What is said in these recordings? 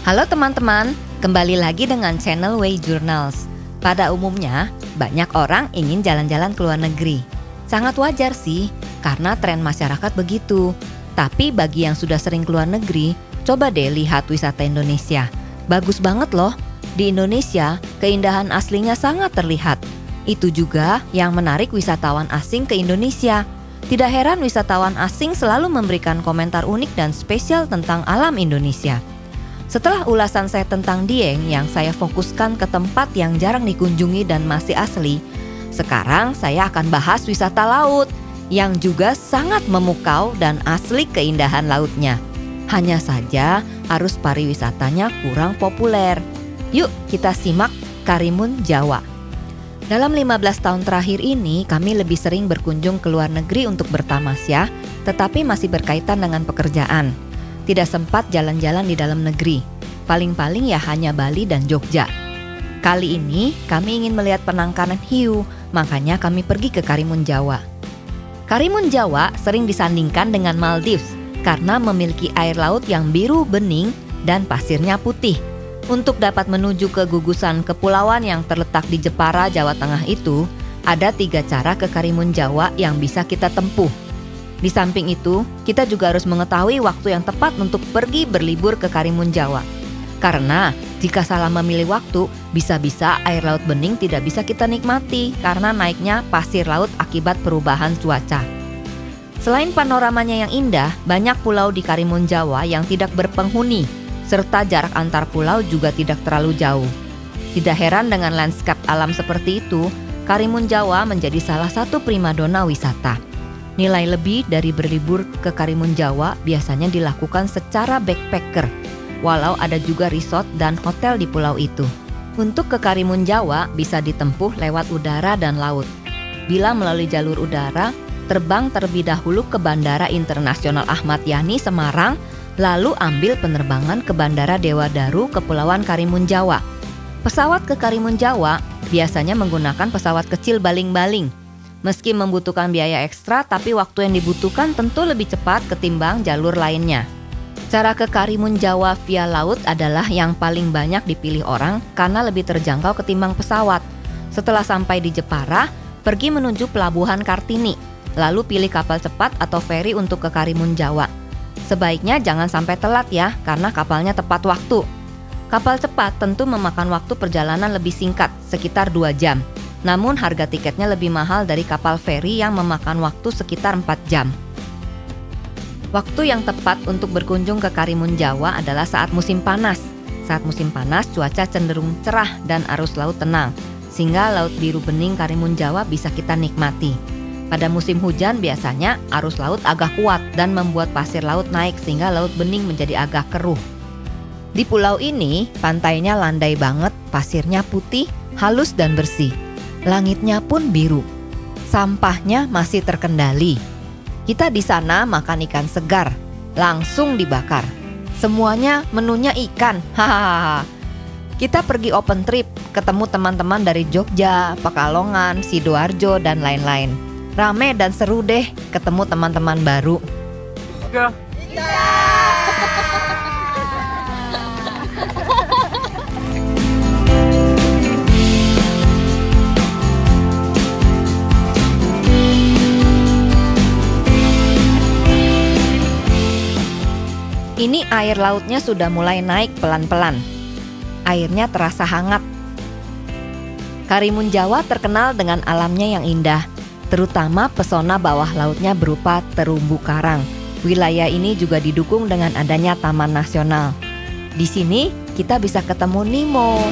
Halo teman-teman, kembali lagi dengan channel Way Journals. Pada umumnya, banyak orang ingin jalan-jalan ke luar negeri. Sangat wajar sih, karena tren masyarakat begitu. Tapi bagi yang sudah sering ke luar negeri, coba deh lihat wisata Indonesia. Bagus banget loh. Di Indonesia, keindahan aslinya sangat terlihat. Itu juga yang menarik wisatawan asing ke Indonesia. Tidak heran wisatawan asing selalu memberikan komentar unik dan spesial tentang alam Indonesia. Setelah ulasan saya tentang Dieng yang saya fokuskan ke tempat yang jarang dikunjungi dan masih asli, sekarang saya akan bahas wisata laut yang juga sangat memukau dan asli keindahan lautnya. Hanya saja arus pariwisatanya kurang populer. Yuk kita simak Karimun Jawa. Dalam 15 tahun terakhir ini kami lebih sering berkunjung ke luar negeri untuk bertamasya, tetapi masih berkaitan dengan pekerjaan. Tidak sempat jalan-jalan di dalam negeri. Paling-paling ya hanya Bali dan Jogja. Kali ini kami ingin melihat penangkaran hiu, makanya kami pergi ke Karimun Jawa. Karimun Jawa sering disandingkan dengan Maldives karena memiliki air laut yang biru bening dan pasirnya putih. Untuk dapat menuju ke gugusan kepulauan yang terletak di Jepara, Jawa Tengah itu, ada 3 cara ke Karimun Jawa yang bisa kita tempuh. Di samping itu, kita juga harus mengetahui waktu yang tepat untuk pergi berlibur ke Karimun Jawa. Karena jika salah memilih waktu, bisa-bisa air laut bening tidak bisa kita nikmati karena naiknya pasir laut akibat perubahan cuaca. Selain panoramanya yang indah, banyak pulau di Karimun Jawa yang tidak berpenghuni, serta jarak antar pulau juga tidak terlalu jauh. Tidak heran dengan lanskap alam seperti itu, Karimun Jawa menjadi salah satu primadona wisata. Nilai lebih dari berlibur ke Karimun Jawa biasanya dilakukan secara backpacker, walau ada juga resort dan hotel di pulau itu. Untuk ke Karimun Jawa bisa ditempuh lewat udara dan laut. Bila melalui jalur udara, terbang terlebih dahulu ke Bandara Internasional Ahmad Yani Semarang, lalu ambil penerbangan ke Bandara Dewa Daru Kepulauan Karimun Jawa. Pesawat ke Karimun Jawa biasanya menggunakan pesawat kecil baling-baling. Meski membutuhkan biaya ekstra, tapi waktu yang dibutuhkan tentu lebih cepat ketimbang jalur lainnya. Cara ke Karimun Jawa via laut adalah yang paling banyak dipilih orang karena lebih terjangkau ketimbang pesawat. Setelah sampai di Jepara, pergi menuju Pelabuhan Kartini, lalu pilih kapal cepat atau feri untuk ke Karimun Jawa. Sebaiknya jangan sampai telat ya, karena kapalnya tepat waktu. Kapal cepat tentu memakan waktu perjalanan lebih singkat, sekitar 2 jam. Namun harga tiketnya lebih mahal dari kapal feri yang memakan waktu sekitar 4 jam. Waktu yang tepat untuk berkunjung ke Karimun Jawa adalah saat musim panas. Saat musim panas cuaca cenderung cerah dan arus laut tenang, sehingga laut biru bening Karimun Jawa bisa kita nikmati. Pada musim hujan biasanya arus laut agak kuat dan membuat pasir laut naik sehingga laut bening menjadi agak keruh. Di pulau ini pantainya landai banget, pasirnya putih, halus dan bersih. Langitnya pun biru. Sampahnya masih terkendali. Kita di sana makan ikan segar, langsung dibakar. Semuanya menunya ikan. Hahaha. Kita pergi open trip, ketemu teman-teman dari Jogja, Pekalongan, Sidoarjo dan lain-lain. Rame dan seru deh ketemu teman-teman baru. Ini air lautnya sudah mulai naik pelan-pelan. Airnya terasa hangat. Karimun Jawa terkenal dengan alamnya yang indah, terutama pesona bawah lautnya berupa terumbu karang. Wilayah ini juga didukung dengan adanya Taman Nasional. Di sini kita bisa ketemu Nemo.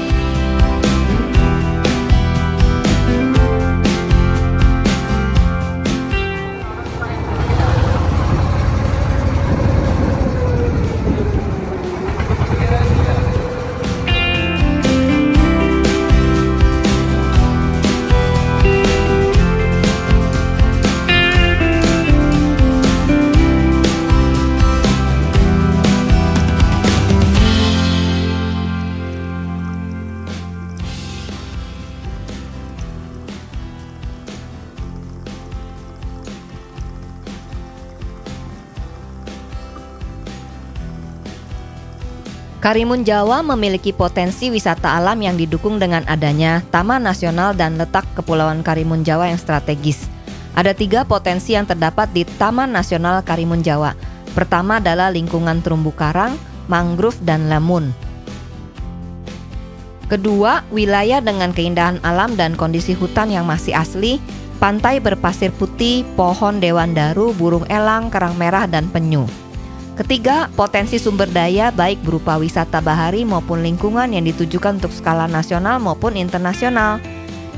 Karimun Jawa memiliki potensi wisata alam yang didukung dengan adanya Taman Nasional dan letak Kepulauan Karimun Jawa yang strategis. Ada 3 potensi yang terdapat di Taman Nasional Karimun Jawa. Pertama adalah lingkungan terumbu karang, mangrove, dan lamun. Kedua, wilayah dengan keindahan alam dan kondisi hutan yang masih asli, pantai berpasir putih, pohon dewandaru, burung elang, kerang merah, dan penyu. Ketiga, potensi sumber daya baik berupa wisata bahari maupun lingkungan yang ditujukan untuk skala nasional maupun internasional.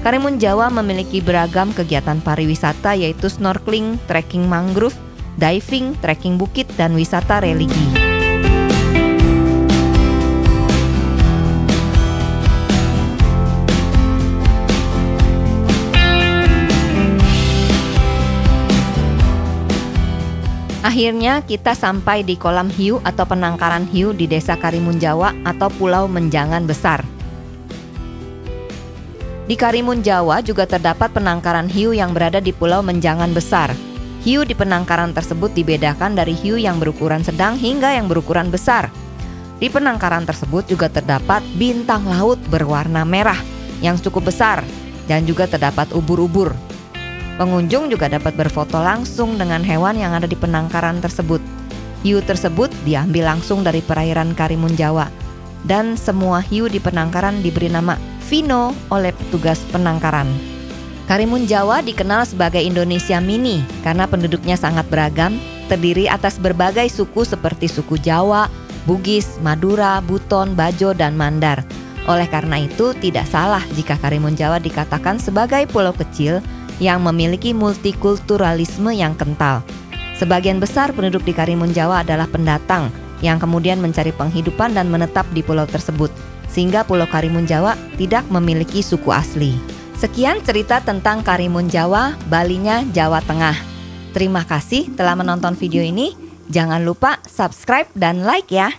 Karimun Jawa memiliki beragam kegiatan pariwisata yaitu snorkeling, trekking mangrove, diving, trekking bukit, dan wisata religi. Akhirnya kita sampai di kolam hiu atau penangkaran hiu di Desa Karimun Jawa atau Pulau Menjangan Besar. Di Karimun Jawa juga terdapat penangkaran hiu yang berada di Pulau Menjangan Besar. Hiu di penangkaran tersebut dibedakan dari hiu yang berukuran sedang hingga yang berukuran besar. Di penangkaran tersebut juga terdapat bintang laut berwarna merah yang cukup besar dan juga terdapat ubur-ubur. Pengunjung juga dapat berfoto langsung dengan hewan yang ada di penangkaran tersebut. Hiu tersebut diambil langsung dari perairan Karimun Jawa. Dan semua hiu di penangkaran diberi nama Vino oleh petugas penangkaran. Karimun Jawa dikenal sebagai Indonesia mini karena penduduknya sangat beragam, terdiri atas berbagai suku seperti suku Jawa, Bugis, Madura, Buton, Bajo, dan Mandar. Oleh karena itu, tidak salah jika Karimun Jawa dikatakan sebagai pulau kecil yang memiliki multikulturalisme yang kental. Sebagian besar penduduk di Karimun Jawa adalah pendatang yang kemudian mencari penghidupan dan menetap di pulau tersebut, sehingga Pulau Karimun Jawa tidak memiliki suku asli. Sekian cerita tentang Karimun Jawa, Balinya Jawa Tengah. Terima kasih telah menonton video ini. Jangan lupa subscribe dan like ya.